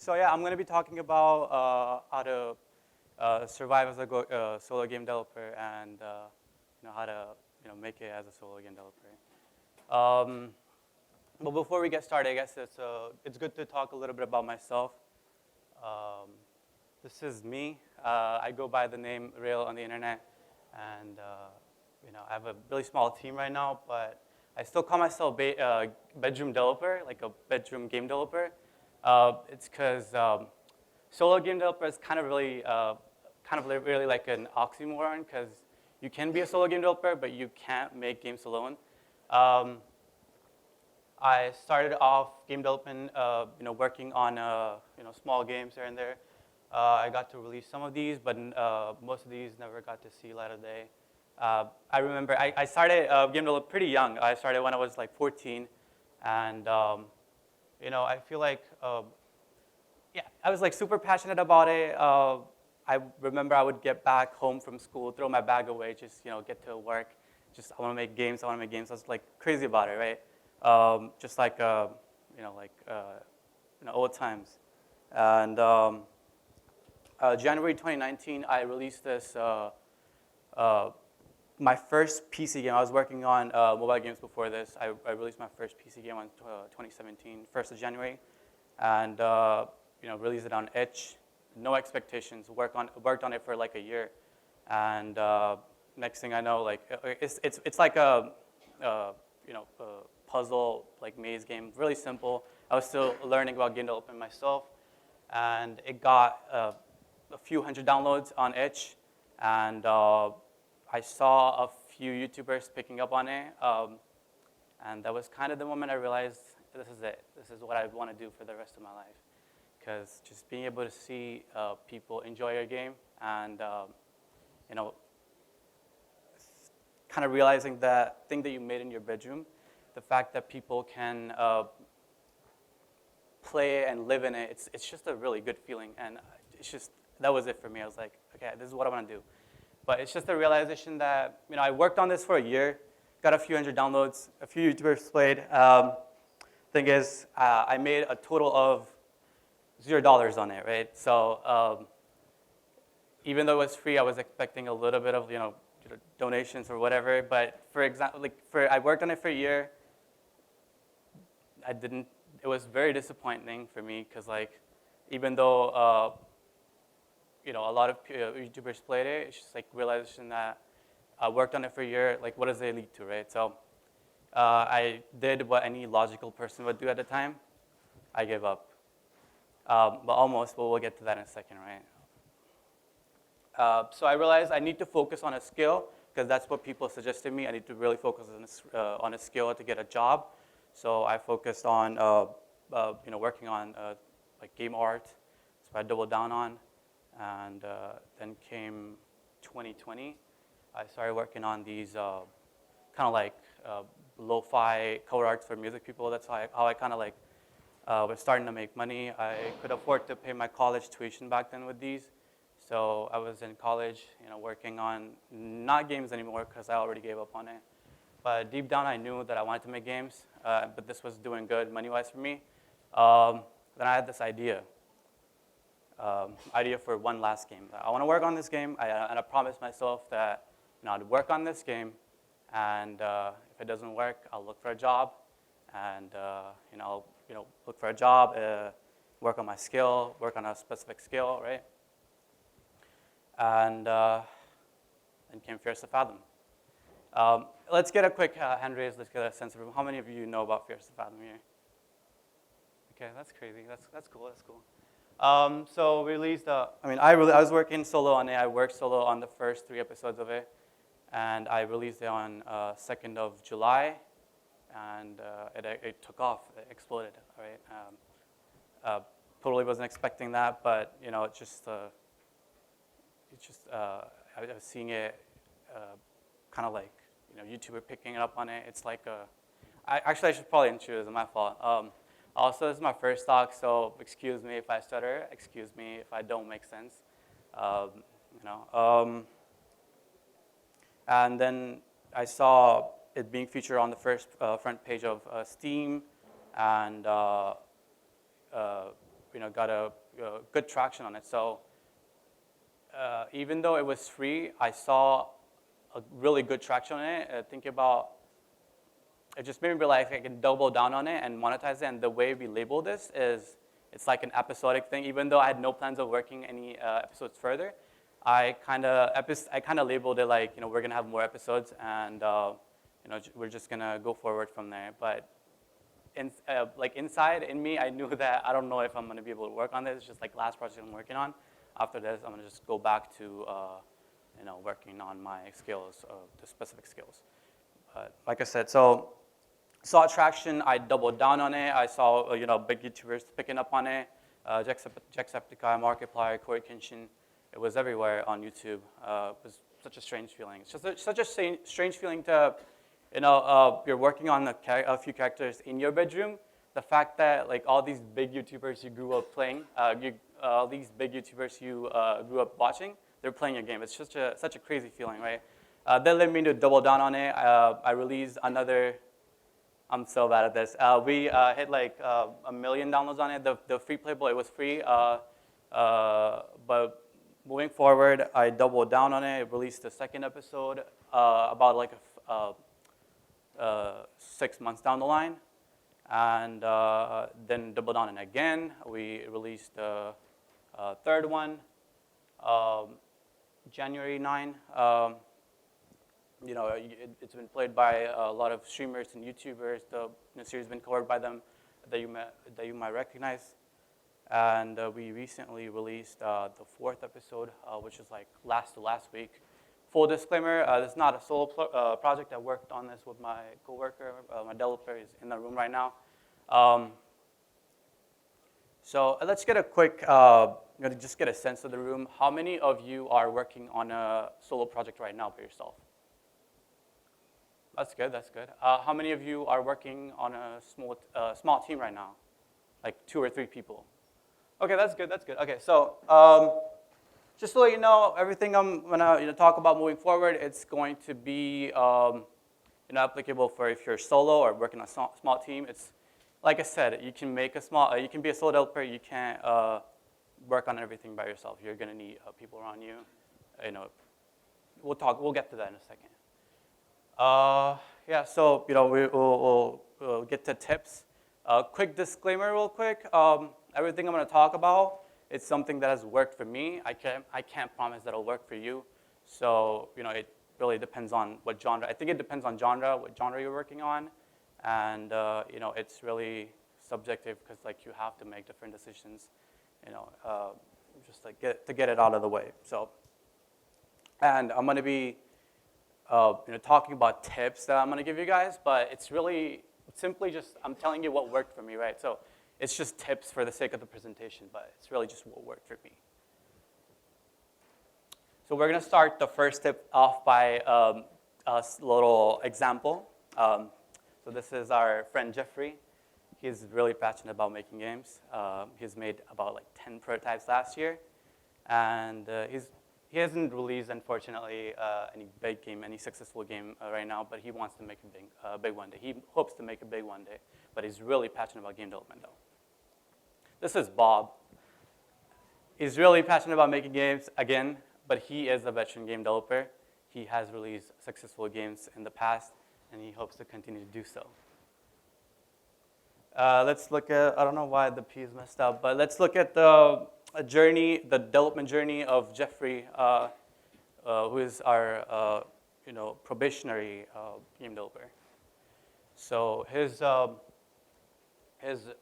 So yeah, I'm going to be talking about how to survive as a solo game developer and how to make it as a solo game developer. Um, but before we get started, I guess it's good to talk a little bit about myself. Um, this is me. I go by the name Rail on the internet, and I have a really small team right now, but I still call myself bedroom developer, like a bedroom game developer. It's because solo game developer is kind of really like an oxymoron, because you can be a solo game developer, but you can't make games alone. I started off game development, working on small games here and there. I got to release some of these, but most of these never got to see light of day. I remember I started game development pretty young. I started when I was like 14, and I feel like I was like super passionate about it. I remember I would get back home from school, throw my bag away, just get to work. Just I want to make games. I want to make games. I was like crazy about it, right? Just like old times. And January 2019, I released this. My first PC game. I was working on mobile games before this. I released my first PC game on 2017, 1st of January, and released it on itch. No expectations. Worked on it for like a year, and next thing I know, like it's like a puzzle like maze game. Really simple. I was still learning about game development myself, and it got a few hundred downloads on itch, and I saw a few YouTubers picking up on it, and that was kind of the moment I realized this is it. This is what I want to do for the rest of my life, because just being able to see people enjoy your game and kind of realizing that thing that you made in your bedroom, the fact that people can play it and live in it, it's just a really good feeling, and that was it for me. I was like, okay, this is what I want to do. But it's just a realization that I worked on this for a year, got a few hundred downloads, a few YouTubers played. Thing is, I made a total of $0 on it, right? So even though it was free, I was expecting a little bit of donations or whatever. But for example, I worked on it for a year. It was very disappointing for me, because even though a lot of YouTubers played it, it's just like realization that I worked on it for a year. Like, what does it lead to, right? So I did what any logical person would do at the time. I gave up. But almost, but we'll get to that in a second, right? So I realized I need to focus on a skill, because that's what people suggested me. I need to really focus on a skill to get a job. So I focused on working on like game art. So I doubled down on. And then came 2020. I started working on these kind of like lo-fi cover arts for music people. That's how I kind of was starting to make money. I could afford to pay my college tuition back then with these. So I was in college, working on not games anymore, because I already gave up on it. But deep down, I knew that I wanted to make games. But this was doing good money-wise for me. Then I had this idea for one last game. I want to work on this game, and I promised myself that I'd work on this game, and if it doesn't work, I'll look for a job, and I'll look for a job, work on my skill, work on a specific skill, right? And then came Fierce to Fathom. Let's get a quick hand raise. Let's get a sense of how many of you know about Fierce to Fathom here. Okay, that's crazy. That's cool. That's cool. So we released, I was working solo on it. I worked solo on the first 3 episodes of it, and I released it on 2nd of July, and it took off. It exploded, all right? Totally wasn't expecting that, but I was seeing it kind of like YouTuber picking it up on it. It's like I should probably introduce it. My fault. Also, this is my first talk, so excuse me if I stutter. Excuse me if I don't make sense. And then I saw it being featured on the front page of Steam, and got a good traction on it. So even though it was free, I saw a really good traction on it. It just made me realize I can double down on it and monetize it. And the way we label this is it's like an episodic thing. Even though I had no plans of working any episodes further, I kind of labeled it like, we're gonna have more episodes, and we're just gonna go forward from there. But inside in me, I knew that I don't know if I'm gonna be able to work on this. It's just like last project I'm working on. After this, I'm gonna just go back to working on my skills, the specific skills. But like I said, so saw traction. I doubled down on it. I saw big YouTubers picking up on it. Jacksepticeye, Markiplier, Corey Kenshin. It was everywhere on YouTube. It was such a strange feeling. It's just such a strange feeling to, you're working on a few characters in your bedroom. The fact that like all these big YouTubers you grew up playing, all these big YouTubers you grew up watching, they're playing your game. It's such a crazy feeling, right? That led me to double down on it. I released another. I'm so bad at this. We hit like 1 million downloads on it. The free playable, it was free. But moving forward, I doubled down on it. I released the second episode about like 6 months down the line. And then doubled down on it again. We released the third one, January 9. It's been played by a lot of streamers and YouTubers. The series has been covered by them that you might recognize. And we recently released the fourth episode, which is like last week. Full disclaimer, this is not a solo project. I worked on this with my coworker. My developer is in the room right now. So let's get a quick, just get a sense of the room. How many of you are working on a solo project right now by yourself? That's good. How many of you are working on a small team right now? Like 2 or 3 people. Okay, that's good. Okay, so just to let you know, everything I'm gonna talk about moving forward, it's going to be applicable for if you're solo or working on a small team. It's like I said, you can make you can be a solo developer. You can't work on everything by yourself. You're gonna need people around you. We'll get to that in a second. So we'll get to tips. Quick disclaimer real quick. Everything I'm going to talk about, it's something that has worked for me. I can't promise that it'll work for you. So, it really depends on what genre. I think it depends on what genre you're working on. And, it's really subjective because, like, you have to make different decisions, just like to get it out of the way. So, and I'm going to be talking about tips that I'm going to give you guys, but it's really simply just I'm telling you what worked for me, right? So it's just tips for the sake of the presentation, but it's really just what worked for me. So we're going to start the first tip off by a little example. So this is our friend Jeffrey. He's really passionate about making games. He's made about like 10 prototypes last year, and he hasn't released, unfortunately, any successful game right now, but he wants to make a big one day. He hopes to make a big one day, but he's really passionate about game development, though. This is Bob. He's really passionate about making games, again, but he is a veteran game developer. He has released successful games in the past, and he hopes to continue to do so. Let's look at, I don't know why the P is messed up, but let's look at the development journey of Jeffrey, who is our probationary game developer. So his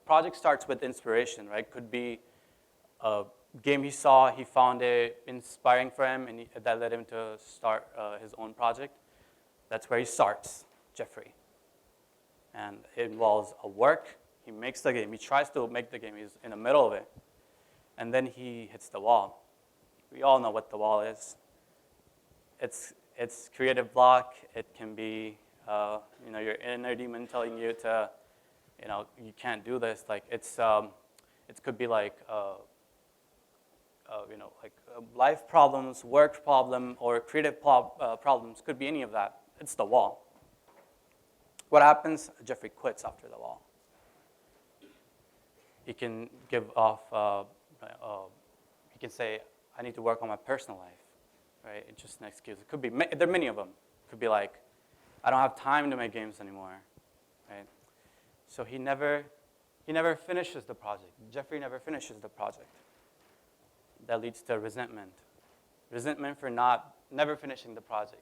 project starts with inspiration, right? Could be a game he saw, he found it inspiring for him, and that led him to start his own project. That's where he starts, Jeffrey. And it involves a work. He makes the game. He tries to make the game. He's in the middle of it. And then he hits the wall. We all know what the wall is. It's creative block. It can be, your inner demon telling you to, you can't do this. Like it could be like, life problems, work problem, or creative problems. Could be any of that. It's the wall. What happens? Jeffrey quits after the wall. he can give off, he can say, I need to work on my personal life, right? It's just an excuse. It could be, there are many of them. It could be like, I don't have time to make games anymore, right? So he never finishes the project. Jeffrey never finishes the project. That leads to resentment. Resentment for never finishing the project.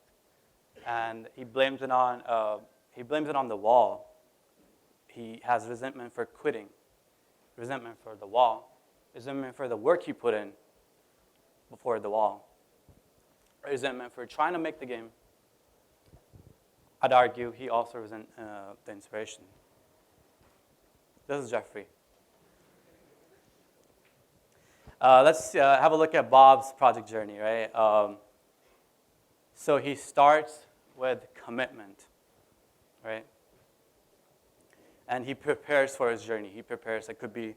And he blames it on the wall. He has resentment for quitting, resentment for the wall, resentment for the work he put in before the wall, resentment for trying to make the game. I'd argue he also resents the inspiration. This is Jeffrey. Let's have a look at Bob's project journey, right? So he starts with commitment, right? And he prepares for his journey. He prepares. It could be,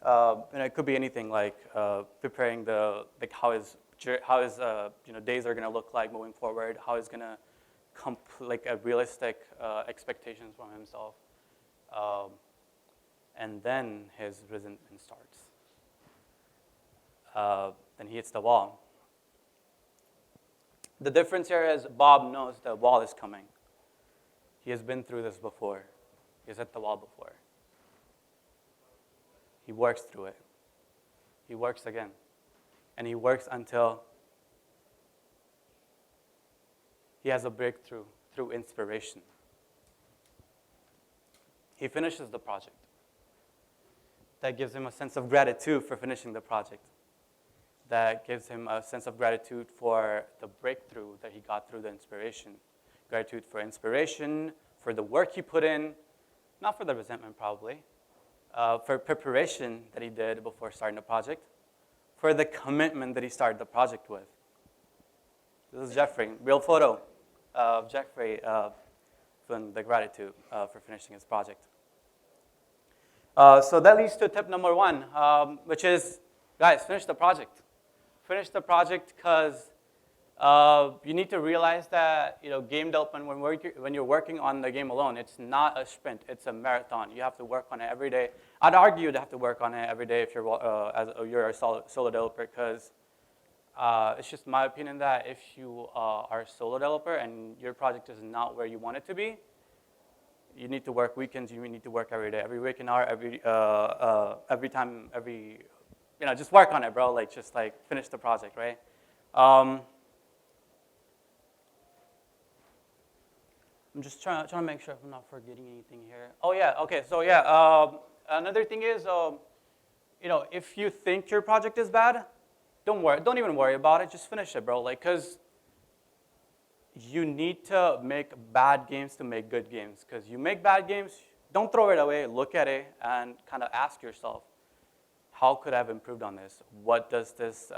it could be anything like preparing how his days are going to look like moving forward. How he's going to like a realistic expectations from himself, and then his resentment starts. Then he hits the wall. The difference here is Bob knows the wall is coming. He has been through this before. He has hit the wall before. He works through it. He works again. And he works until he has a breakthrough through inspiration. He finishes the project. That gives him a sense of gratitude for finishing the project. That gives him a sense of gratitude for the breakthrough that he got through the inspiration. Gratitude for inspiration, for the work he put in, not for the resentment probably, for preparation that he did before starting the project, for the commitment that he started the project with. This is Jeffrey, real photo of Jeffrey feeling the gratitude for finishing his project. So that leads to tip number 1, which is, guys, finish the project. Finish the project because you need to realize that game development, when you're working on the game alone, it's not a sprint, it's a marathon. You have to work on it every day. I'd argue you'd have to work on it every day if you're a solo developer, because it's just my opinion that if you are a solo developer and your project is not where you want it to be, you need to work weekends, you need to work every day, every waking hour, every time, just work on it, bro. Just finish the project, right? I'm just trying to make sure I'm not forgetting anything here. Oh yeah, okay. So yeah, another thing is, if you think your project is bad, don't even worry about it. Just finish it, bro. Because you need to make bad games to make good games. Because you make bad games, don't throw it away. Look at it and kind of ask yourself, how could I have improved on this? What does this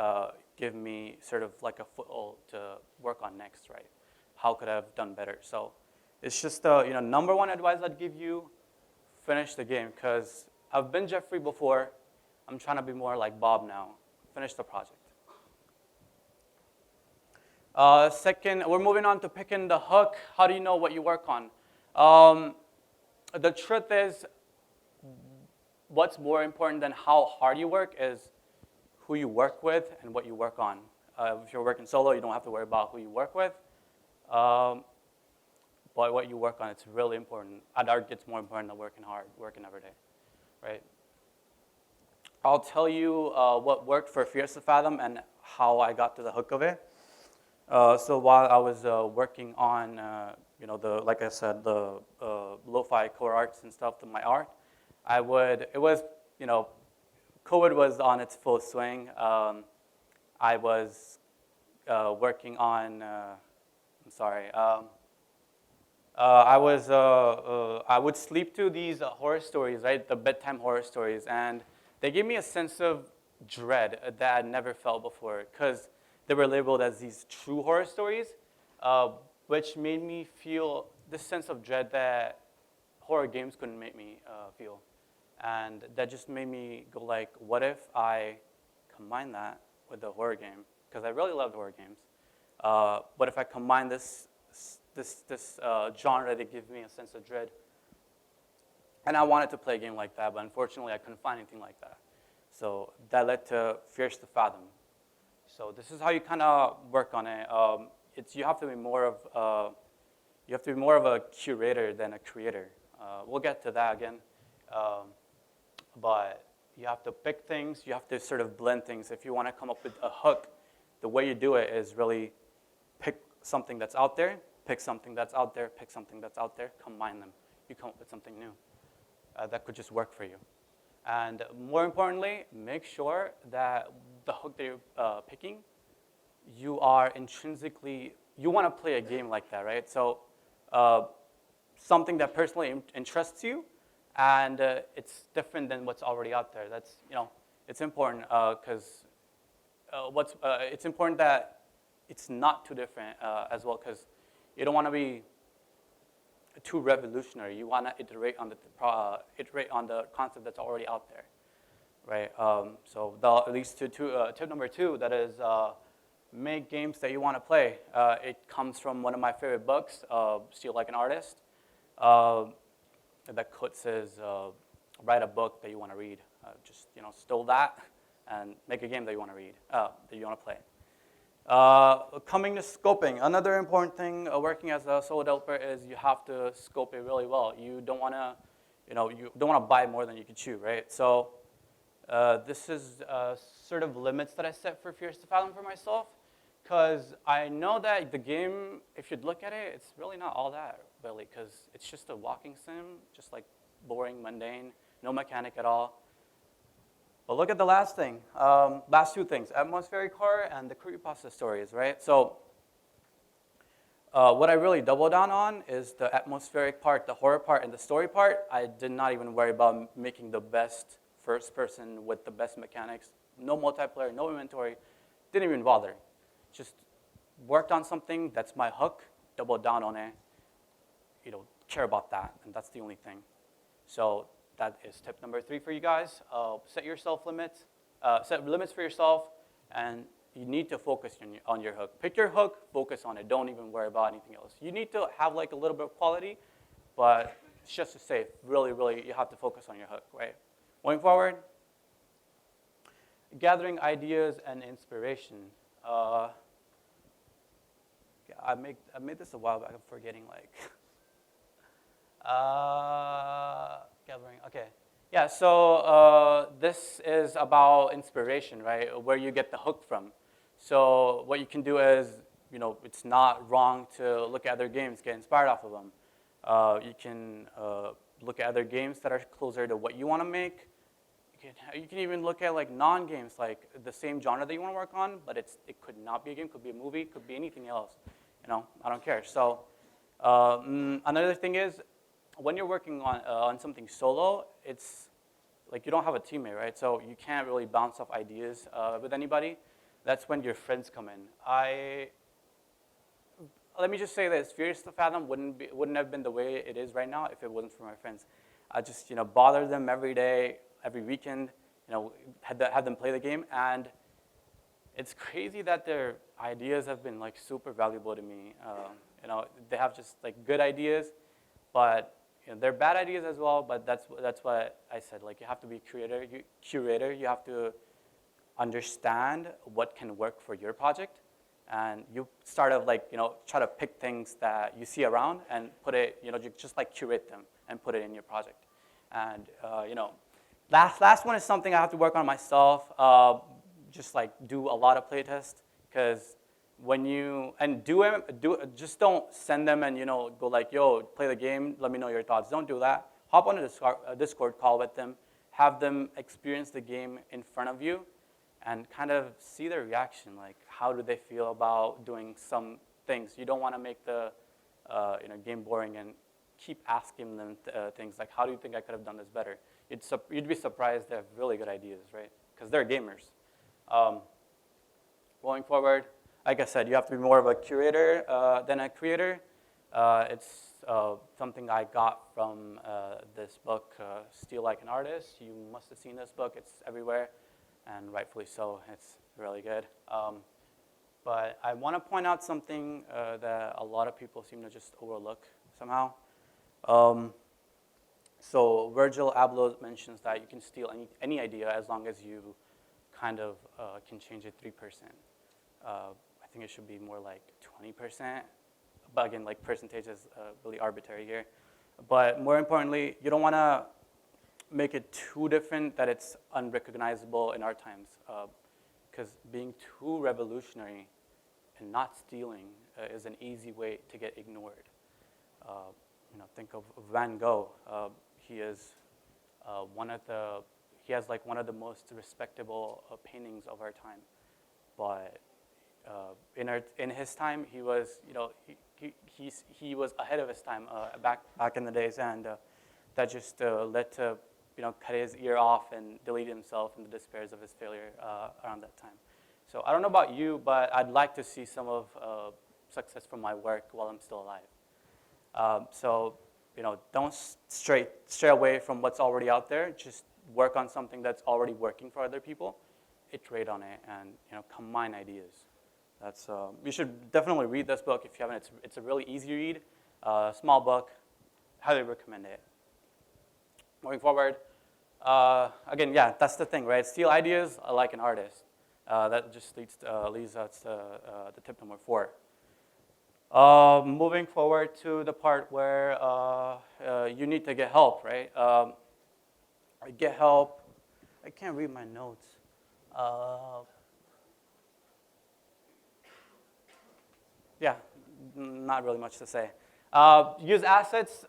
give me sort of like a foothold to work on next, right? How could I have done better? So it's just number 1 advice I'd give you, finish the game. Because I've been Jeffrey before. I'm trying to be more like Bob now. Finish the project. Second, we're moving on to picking the hook. How do you know what you work on? The truth is, what's more important than how hard you work is who you work with and what you work on. If you're working solo, you don't have to worry about who you work with. But what you work on, it's really important. I'd argue it's more important than working hard, working every day, right? I'll tell you what worked for Fears to Fathom and how I got to the hook of it. So while I was working on, like I said, the lo-fi core arts and stuff to my art, COVID was on its full swing. I was working on, I would sleep to these horror stories, right? The bedtime horror stories, and they gave me a sense of dread that I'd never felt before, because they were labeled as these true horror stories, which made me feel this sense of dread that horror games couldn't make me feel. And that just made me go like, what if I combine that with a horror game? Because I really loved horror games. What if I combine this genre that gives me a sense of dread And I wanted to play a game like that, but unfortunately I couldn't find anything like that. So that led to Fierce to Fathom. So this is how you kind of work on it. You have to be more of a curator than a creator. We'll get to that again, but you have to pick things. You have to sort of blend things. If you want to come up with a hook, the way you do it is really pick something that's out there, pick something that's out there, pick something that's out there, combine them. You come up with something new that could just work for you. And more importantly, make sure that the hook that you're picking, you want to play a game like that, right? So something that personally interests you, and it's different than what's already out there. That's, it's important because it's important that it's not too different as well, because you don't want to be too revolutionary. You want to iterate on the concept that's already out there, right? So that leads to tip number 2, that is make games that you want to play. It comes from one of my favorite books, Steal Like an Artist. That quote says, write a book that you want to read. Just steal that and make a game that you want to read, that you want to play. Coming to scoping, another important thing working as a solo developer is you have to scope it really well. You don't want to buy more than you can chew, right? So this is sort of limits that I set for Fierce to Fathom for myself, because I know that the game, if you look at it, it's really not all that, really, because it's just a walking sim, just like boring, mundane, no mechanic at all. But look at the last thing, last 2 things, atmospheric horror and the creepypasta stories, right? So what I really double down on is the atmospheric part, the horror part, and the story part. I did not even worry about making the best first person with the best mechanics. No multiplayer, no inventory, didn't even bother. Just worked on something, that's my hook, double down on it, care about that, and that's the only thing. So that is tip number 3 for you guys. Set limits for yourself, and you need to focus on your hook. Pick your hook, focus on it. Don't even worry about anything else. You need to have like a little bit of quality, but it's just to say, really, really, you have to focus on your hook, right? Going forward, gathering ideas and inspiration. I made this a while back. I'm forgetting gathering. Okay. Yeah. So this is about inspiration, right? Where you get the hook from. So what you can do is, it's not wrong to look at other games, get inspired off of them. You can look at other games that are closer to what you want to make. You can even look at like non-games, like the same genre that you want to work on, but it could not be a game, could be a movie, could be anything else. I don't care. So another thing is, when you're working on something solo, it's like you don't have a teammate, right? So you can't really bounce off ideas with anybody. That's when your friends come in. Let me just say this: Fierce to Fathom wouldn't have been the way it is right now if it wasn't for my friends. I just bother them every day, every weekend. Had them play the game, and it's crazy that their ideas have been like super valuable to me. They have just like good ideas, but they're bad ideas as well. But that's what I said. Like you have to be curator. You have to understand what can work for your project, and you start of like try to pick things that you see around and put it. You just like curate them and put it in your project. And last one is something I have to work on myself. Just like do a lot of playtests, because when you just don't send them and go like, yo, play the game, let me know your thoughts. Don't do that. Hop on a Discord call with them, have them experience the game in front of you, and kind of see their reaction. Like, how do they feel about doing some things? You don't want to make the game boring and keep asking them things like, how do you think I could have done this better? You'd be surprised they have really good ideas, right? Because they're gamers. Going forward, like I said, you have to be more of a curator than a creator. It's something I got from this book, Steal Like an Artist. You must have seen this book. It's everywhere, and rightfully so. It's really good. But I want to point out something that a lot of people seem to just overlook somehow. So Virgil Abloh mentions that you can steal any idea as long as you kind of can change it 3%. I think it should be more like 20%. But again, like percentage is really arbitrary here. But more importantly, you don't want to make it too different that it's unrecognizable in our times. Because being too revolutionary and not stealing is an easy way to get ignored. Think of Van Gogh. He is he has like one of the most respectable paintings of our time. But in his time, he was he was ahead of his time back in the days, and that just led to cut his ear off and delete himself in the despairs of his failure around that time. So I don't know about you, but I'd like to see some of success from my work while I'm still alive. So don't stray away from what's already out there. Just work on something that's already working for other people, iterate on it, and combine ideas. That's you should definitely read this book if you haven't. It's a really easy read, small book. Highly recommend it. Moving forward, again, yeah, that's the thing, right? Steal ideas like an artist. That just leads us to the tip number 4. Moving forward to the part where you need to get help, right? Get help. I can't read my notes. Yeah, not really much to say. Use assets.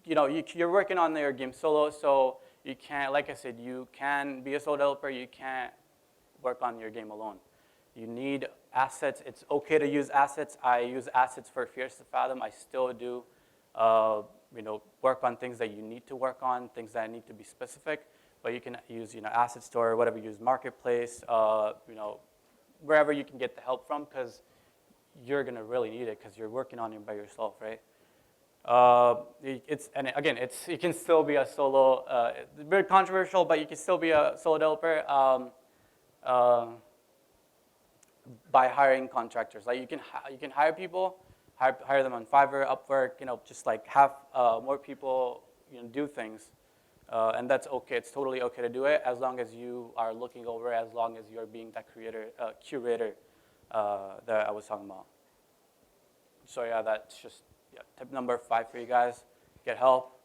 You're working on your game solo, so you can't, like I said, you can be a solo developer. You can't work on your game alone. You need assets. It's okay to use assets. I use assets for Fierce to Fathom. I still do, work on things that you need to work on, things that need to be specific. But you can use, asset store, whatever you use, marketplace, wherever you can get the help from, because you're gonna really need it because you're working on it by yourself, right? You can still be a solo. It's a bit controversial, but you can still be a solo developer by hiring contractors. Like you can hire people, hire them on Fiverr, Upwork. Just like have more people do things, and that's okay. It's totally okay to do it as long as you are looking over, as long as you're being that curator that I was talking about. So yeah, that's just tip number 5 for you guys. Get help.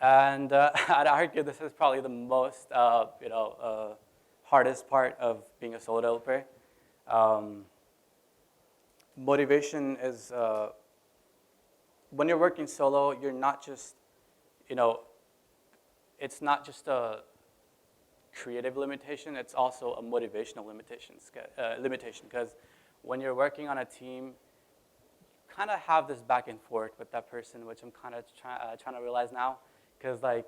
And I'd argue this is probably the most hardest part of being a solo developer. Motivation is when you're working solo, you're not just it's not just a creative limitation, it's also a motivational limitation because when you're working on a team, you kind of have this back and forth with that person, which I'm kind of trying to realize now, because like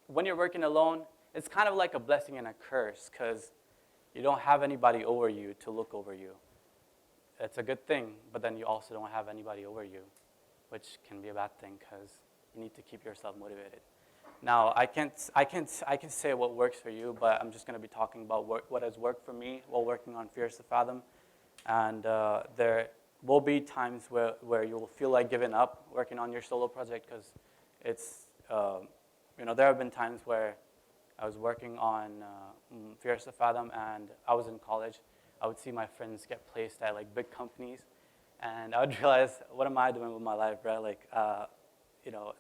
when you're working alone, it's kind of like a blessing and a curse because you don't have anybody over you to look over you. It's a good thing, but then you also don't have anybody over you, which can be a bad thing because you need to keep yourself motivated. Now, I can say what works for you, but I'm just going to be talking about what has worked for me while working on Fierce to Fathom. And there will be times where you will feel like giving up working on your solo project because it's, there have been times where I was working on Fierce to Fathom and I was in college. I would see my friends get placed at like big companies, and I would realize, what am I doing with my life, right? Like,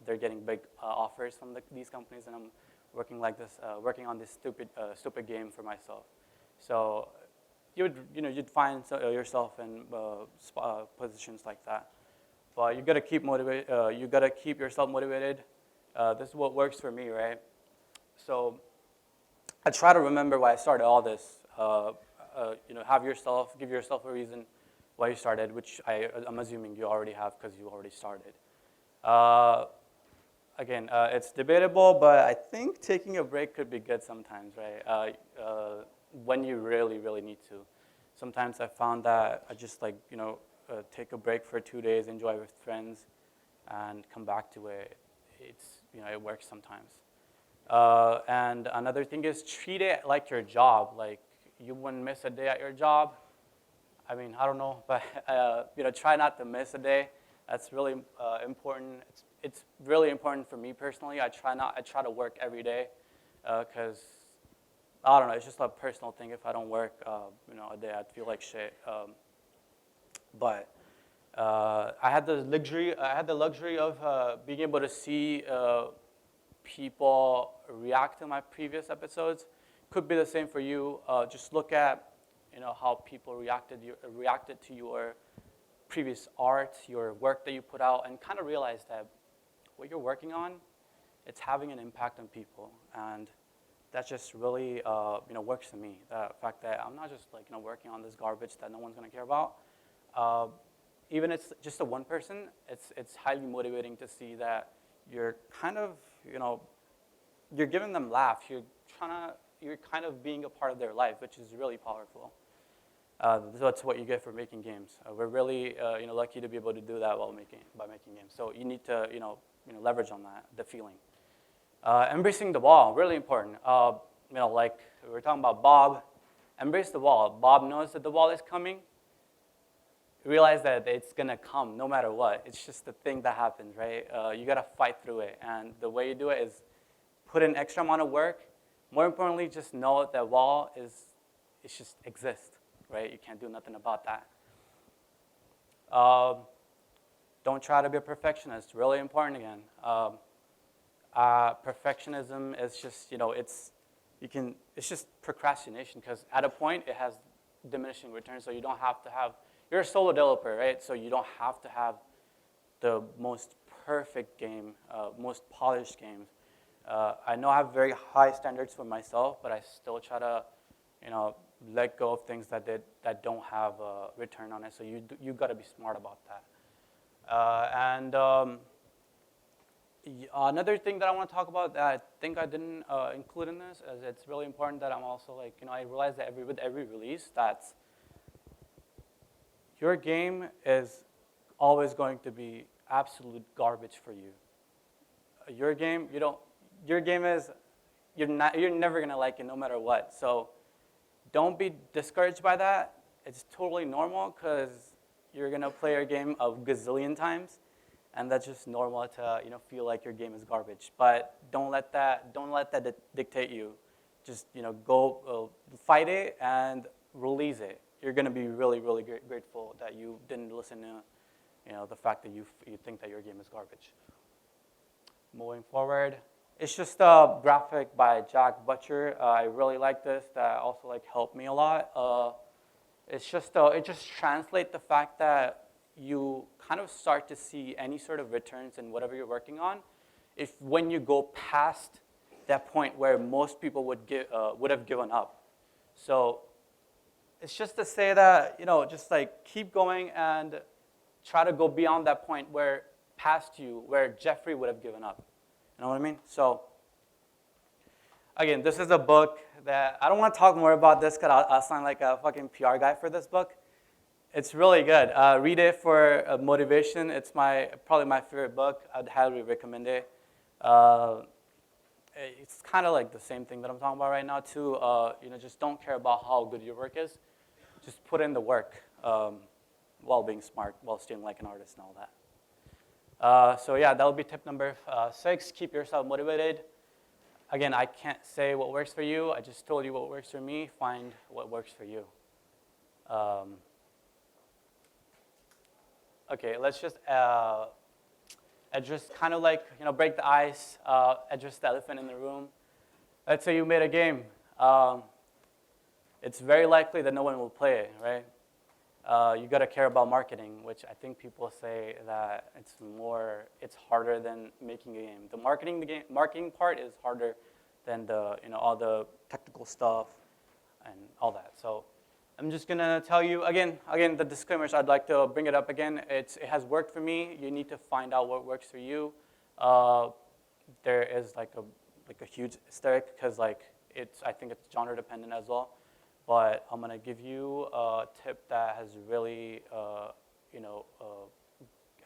they're getting big offers from these companies, and I'm working like this, working on this stupid game for myself. So you'd find yourself in positions like that. But you gotta keep you gotta keep yourself motivated. This is what works for me, right? So I try to remember why I started all this. Give yourself a reason why you started, which I'm assuming you already have because you already started. Again, it's debatable, but I think taking a break could be good sometimes, right? When you really, really need to. Sometimes I found that I just take a break for 2 days, enjoy with friends, and come back to it. It works sometimes. And another thing is treat it like your job. Like you wouldn't miss a day at your job. I mean, I don't know, but try not to miss a day. That's really important. It's really important for me personally. I try to work every day, because I don't know. It's just a personal thing. If I don't work, a day, I'd feel like shit. But I had the luxury of being able to see people react to my previous episodes. Could be the same for you. Just look at how people reacted to your previous art, your work that you put out, and kind of realize that what you're working on, it's having an impact on people, and that just really works for me. The fact that I'm not just working on this garbage that no one's gonna care about. Even if it's just a one person, it's highly motivating to see that you're kind of you're giving them laughs. You're kind of being a part of their life, which is really powerful. That's what you get for making games. We're really lucky to be able to do that by making games. So you need to leverage on that, the feeling. Embracing the wall, really important. Like we were talking about Bob, embrace the wall. Bob knows that the wall is coming. Realize that it's gonna come no matter what. It's just the thing that happens, right? You gotta fight through it, and the way you do it is put in extra amount of work. More importantly, just know that wall it's just exists, right? You can't do nothing about that. Don't try to be a perfectionist. Really important again. Perfectionism is just it's just procrastination, because at a point it has diminishing returns. So you don't have to have. You're a solo developer, right? So you don't have to have the most perfect game, most polished games. I know I have very high standards for myself, but I still try to, let go of things that don't have a return on it. So you got to be smart about that. Another thing that I want to talk about that I think I didn't include in this is it's really important that I'm also I realize that with every release that's your game is always going to be absolute garbage for you. Your game, you're never gonna like it no matter what. So don't be discouraged by that. It's totally normal, because you're gonna play your game a gazillion times, and that's just normal to feel like your game is garbage. But don't let that dictate you. Just go fight it and release it. You're going to be really, really grateful that you didn't listen to, the fact that you think that your game is garbage. Moving forward, it's just a graphic by Jack Butcher. I really like this. That also helped me a lot. It just translates the fact that you kind of start to see any sort of returns in whatever you're working on, when you go past that point where most people would have given up. So it's just to say that, just keep going and try to go beyond that point where Jeffrey would have given up. You know what I mean? So again, this is a book that I don't want to talk more about this, because I'll sound like a fucking PR guy for this book. It's really good. Read it for motivation. It's probably my favorite book. I'd highly recommend it. It's kind of like the same thing that I'm talking about right now too. Just don't care about how good your work is. Just put in the work while being smart, while staying like an artist and all that. So yeah, that would be tip number 6. Keep yourself motivated. Again, I can't say what works for you. I just told you what works for me. Find what works for you. Okay, let's just address kind of break the ice, address the elephant in the room. Let's say you made a game. It's very likely that no one will play it, right? You got to care about marketing, which I think people say that it's harder than making a game. The marketing part is harder than all the technical stuff and all that. So I'm just gonna tell you again the disclaimers. I'd like to bring it up again. It has worked for me. You need to find out what works for you. There is a huge aesthetic, because I think it's genre dependent as well. But I'm gonna give you a tip that has really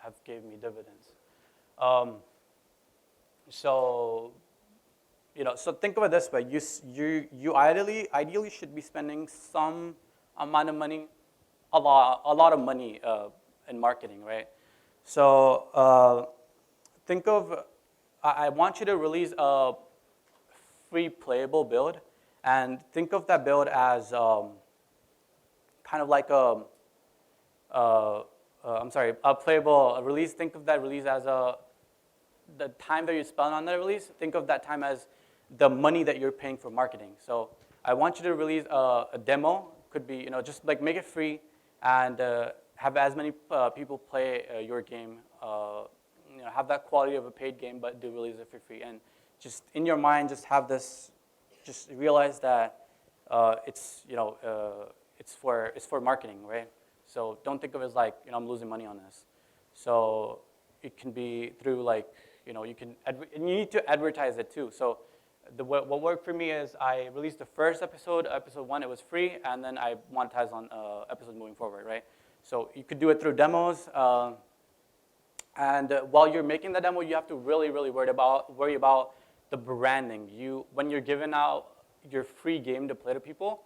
have gave me dividends. So think of it this way: you ideally should be spending some amount of money a lot of money in marketing, right? So think of, I want you to release a free playable build, and think of that build as kind of like a playable release. Think of that release as the time that you spend on the release. Think of that time as the money that you're paying for marketing. So I want you to release a demo. Could be, just like make it free and have as many people play your game. Have that quality of a paid game, but do release it for free. And just in your mind, just have this. Just realize that it's for marketing, right? So don't think of it as like I'm losing money on this. So it can be through like you can and you need to advertise it too. So what worked for me is I released the first episode 1, it was free, and then I monetized on episodes moving forward, right? So you could do it through demos. And while you're making the demo, you have to really worry about the branding. When you're giving out your free game to play to people,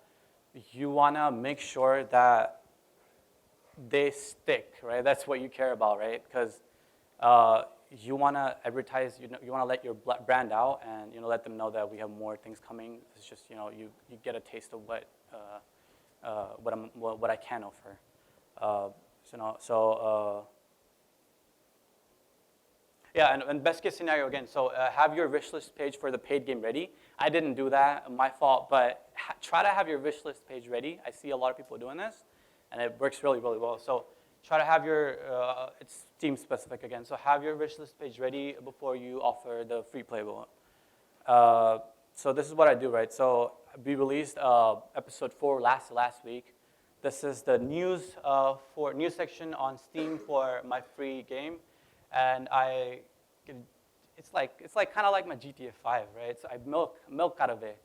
you wanna make sure that they stick, right? That's what you care about, right? Because you wanna advertise, you wanna let your brand out, and let them know that we have more things coming. It's just you get a taste of what I can offer. Yeah, and best case scenario again, so have your wish list page for the paid game ready. I didn't do that, my fault, but try to have your wish list page ready. I see a lot of people doing this, and it works really well. So try to have your, it's team specific again, so have your wish list page ready before you offer the free playable. So this is what I do, right? So we released episode 4 last week. This is the news section on Steam for my free game. And it's like kind of like my GTA 5, right? So I milk out of it.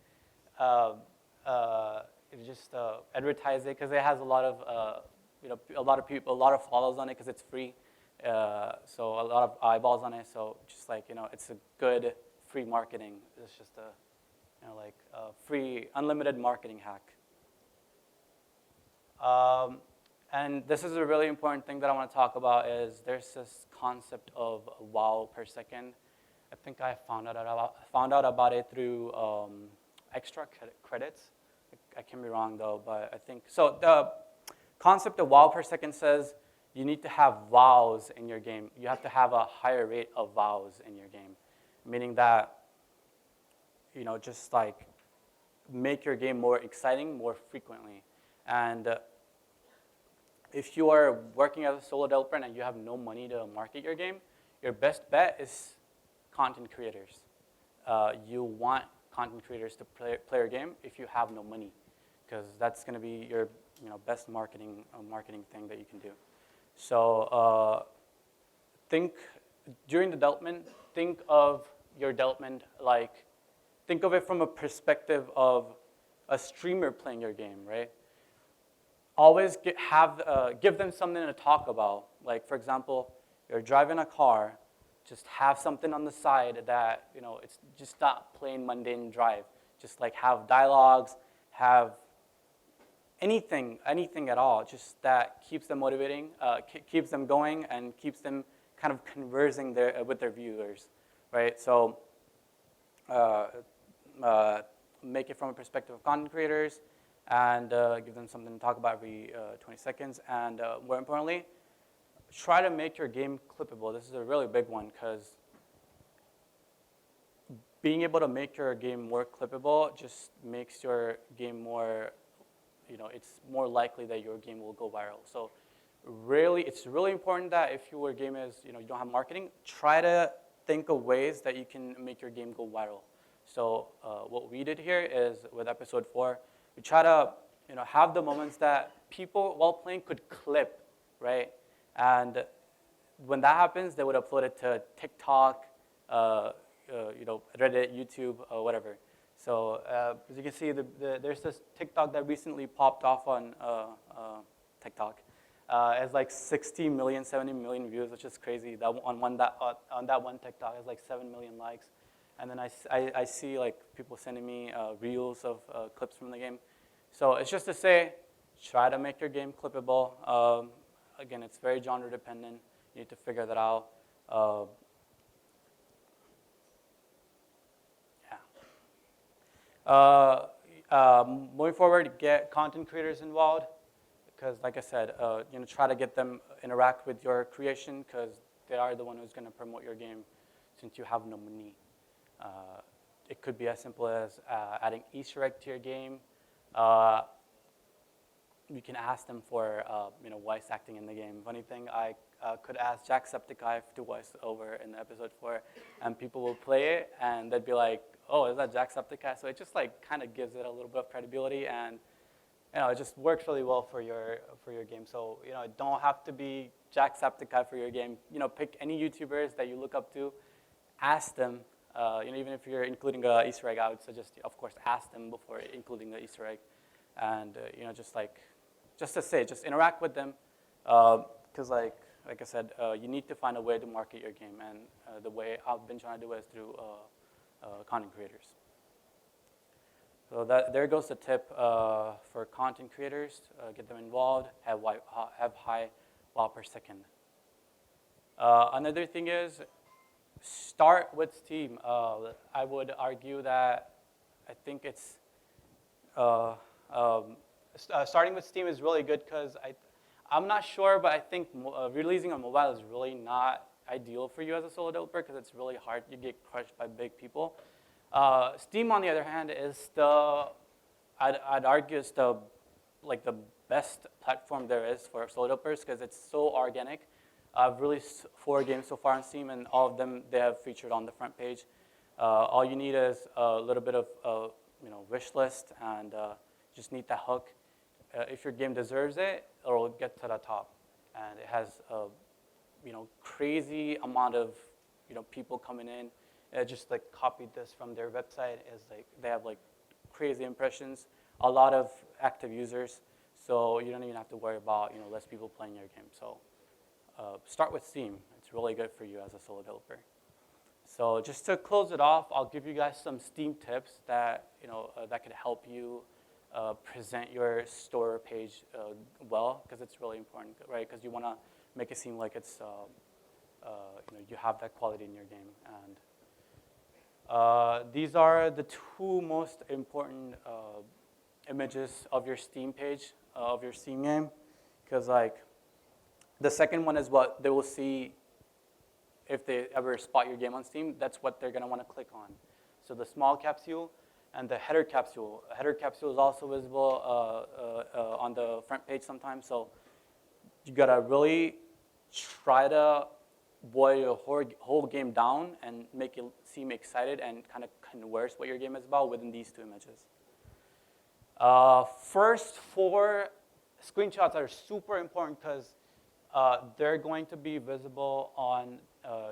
Just advertise it because it has a lot of a lot of people, a lot of follows on it because it's free. So a lot of eyeballs on it. So just like it's a good free marketing. It's just a free unlimited marketing hack. And this is a really important thing that I want to talk about is there's this concept of wow per second. I think I found out about it through extra credits. I can be wrong though, but I think so. The concept of wow per second says you need to have wows in your game. You have to have a higher rate of wows in your game, meaning that just like make your game more exciting more frequently. And if you are working as a solo developer and you have no money to market your game, your best bet is content creators. You want content creators to play your game if you have no money, because that's going to be your best marketing thing that you can do. So think during the development, think of your development think of it from a perspective of a streamer playing your game, right? Always give them something to talk about. Like, for example, you're driving a car, just have something on the side that, it's just not plain mundane drive. Just like have dialogues, have anything at all, just that keeps them motivating, keeps them going, and keeps them kind of conversing with their viewers, right? So make it from a perspective of content creators, and give them something to talk about every 20 seconds. And more importantly, try to make your game clippable. This is a really big one because being able to make your game more clippable just makes your game more, it's more likely that your game will go viral. So really, it's really important that if your game is, you don't have marketing, try to think of ways that you can make your game go viral. So what we did here is with episode 4, we try to have the moments that people while playing could clip, right? And when that happens, they would upload it to TikTok, Reddit, YouTube, whatever. So as you can see, there's this TikTok that recently popped off on TikTok. It has like 60 million, 70 million views, which is crazy. On that one TikTok, it has like 7 million likes. And then I see like people sending me reels of clips from the game. So it's just to say, Try to make your game clippable. Again, it's very genre dependent. You need to figure that out. Moving forward, get content creators involved because, like I said, try to get them interact with your creation because they are the one who's going to promote your game since you have no money. It could be as simple as adding Easter egg to your game. You can ask them for voice acting in the game. Funny thing, I could ask Jacksepticeye to voice over in episode 4, and people will play it, and they'd be like, "Oh, is that Jacksepticeye?" So it just like kind of gives it a little bit of credibility, and it just works really well for your game. So it don't have to be Jacksepticeye for your game. Pick any YouTubers that you look up to, ask them. Even if you're including an Easter egg, I would suggest, of course, ask them before including the Easter egg, and just interact with them, because like I said, you need to find a way to market your game, and the way I've been trying to do it is through content creators. So there goes the tip for content creators: get them involved, have high wow per second. Another thing is start with Steam. I would argue that I think it's starting with Steam is really good because I'm not sure, but I think releasing on mobile is really not ideal for you as a solo developer because it's really hard. You get crushed by big people. Steam, on the other hand, is I'd argue is the best platform there is for solo developers because it's so organic. I've released 4 games so far on Steam, and all of them they have featured on the front page. All you need is a little bit of wish list, and just need that hook. If your game deserves it, it'll get to the top, and it has a crazy amount of people coming in. Just like copied this from their website. Is like they have like crazy impressions, a lot of active users, so you don't even have to worry about less people playing your game. So start with Steam. It's really good for you as a solo developer. So just to close it off, I'll give you guys some Steam tips that that could help you present your store page well, because it's really important, right? Because you want to make it seem like it's you have that quality in your game. And these are the 2 most important images of your Steam page of your Steam game, because like the second one is what they will see if they ever spot your game on Steam. That's what they're going to want to click on. So the small capsule and the header capsule. A header capsule is also visible on the front page sometimes. So you got to really try to boil your whole game down and make it seem excited and kind of converse what your game is about within these 2 images. First 4 screenshots are super important because they're going to be visible on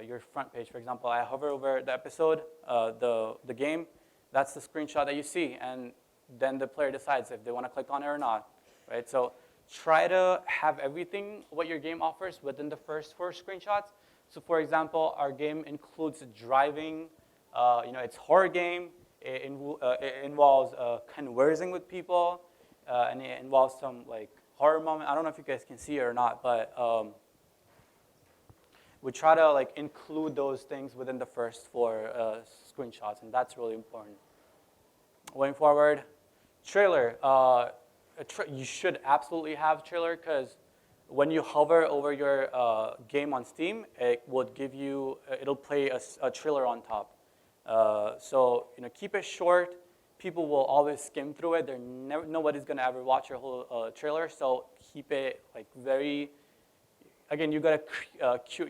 your front page. For example, I hover over the episode, the game, that's the screenshot that you see, and then the player decides if they want to click on it or not, right? So try to have everything what your game offers within the first 4 screenshots. So for example, our game includes driving, it's horror game, it involves conversing with people, and it involves some like horror moment. I don't know if you guys can see it or not, but we try to like include those things within the first 4 screenshots, and that's really important. Going forward, trailer. You should absolutely have trailer because when you hover over your game on Steam, it would give you, it'll play a trailer on top. So keep it short. People will always skim through it. Nobody's gonna ever watch your whole trailer. So keep it like very. Again, you gotta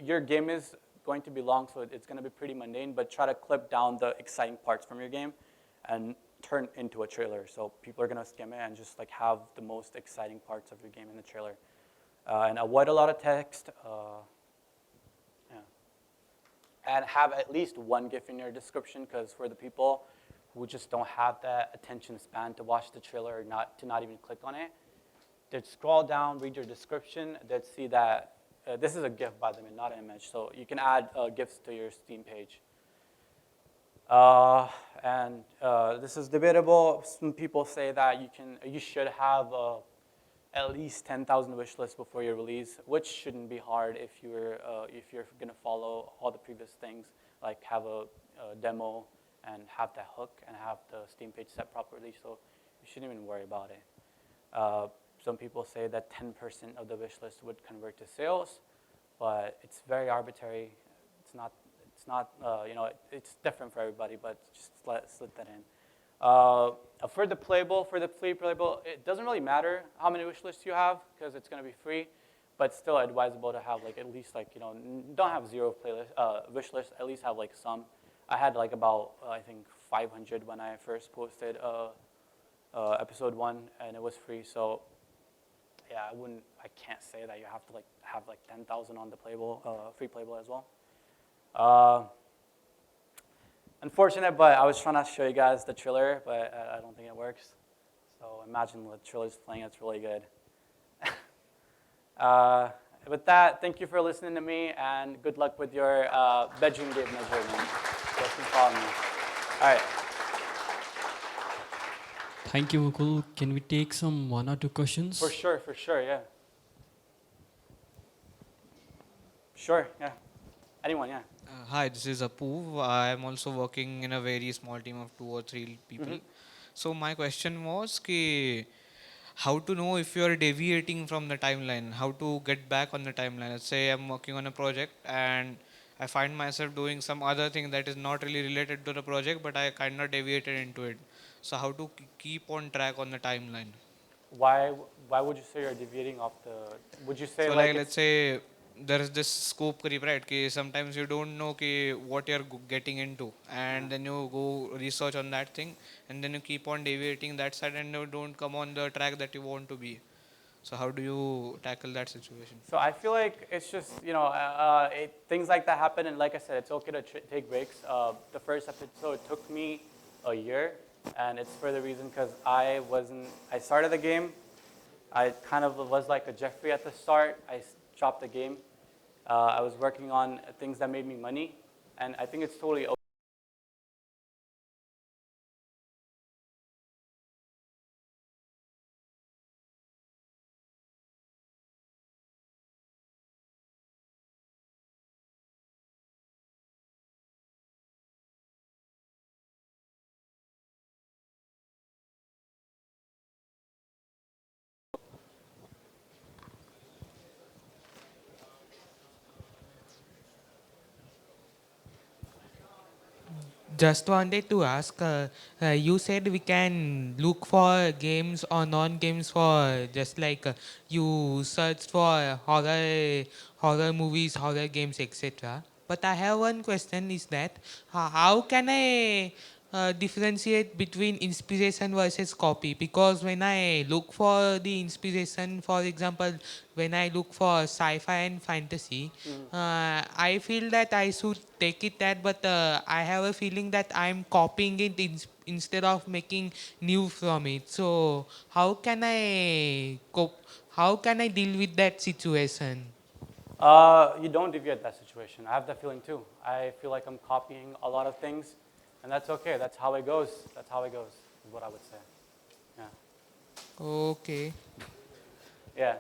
your game is going to be long, so it's gonna be pretty mundane. But try to clip down the exciting parts from your game, and turn into a trailer. So people are gonna skim it and just like have the most exciting parts of your game in the trailer. And avoid a lot of text. And have at least 1 GIF in your description, because for the people who just don't have that attention span to watch the trailer or not even click on it, they'd scroll down, read your description, they'd see that this is a GIF, by the way, not an image. So you can add GIFs to your Steam page. And this is debatable. Some people say that you should have at least 10,000 wish lists before your release, which shouldn't be hard if you're gonna follow all the previous things, like have a demo and have that hook and have the Steam page set properly. So you shouldn't even worry about it. Some people say that 10% of the wish list would convert to sales, but it's very arbitrary. It's not. It's different for everybody, but just slip that in. For the playable, for the free playable, it doesn't really matter how many wish lists you have because it's going to be free, but still advisable to have like at least like, don't have zero wish lists, at least have like some. I had like about, I think 500 when I first posted episode 1 and it was free. So yeah, I can't say that you have to like have like 10,000 on the playable, free playable as well. Unfortunate, but I was trying to show you guys the trailer, but I don't think it works. So imagine the trailer's playing, it's really good. With that, thank you for listening to me, and good luck with your bedroom game measurement. Just follow me. All right. Thank you, Mukul. Can we take some 1 or 2 questions? For sure, yeah. Sure, yeah. Anyone, yeah. Hi, this is Apuv. I am also working in a very small team of 2 or 3 people. So my question was ki, how to know if you are deviating from the timeline, how to get back on the timeline. Let's say I'm working on a project and I find myself doing some other thing that is not really related to the project, but I kind of deviated into it. So how to keep on track on the timeline? Why would you say you're deviating off the? Would you say So like let's say there is this scope creep, right? Ki sometimes you don't know ki what you're getting into, and then you go research on that thing, and then you keep on deviating that side, and you don't come on the track that you want to be. So how do you tackle that situation? So I feel like it's just, things like that happen, and like I said, it's okay to take breaks. The first episode took me a year, and it's for the reason because I started the game, I kind of was like a Jeffrey at the start. I dropped the game. I was working on things that made me money, and I think it's totally okay. Just wanted to ask, you said we can look for games or non-games for just like you search for horror movies, horror games, etc. But I have one question is that how can I differentiate between inspiration versus copy? Because when I look for the inspiration, for example, when I look for sci-fi and fantasy, I feel that I should take it that, but I have a feeling that I'm copying it instead of making new from it. So how can I cope? How can I deal with that situation? You don't deviate that situation. I have that feeling too. I feel like I'm copying a lot of things, and that's okay. That's how it goes. That's how it goes, is what I would say. Yeah. Okay. Yeah.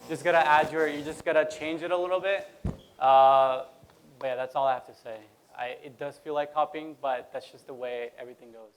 You just gotta change it a little bit. But yeah, that's all I have to say. It does feel like copying, but that's just the way everything goes.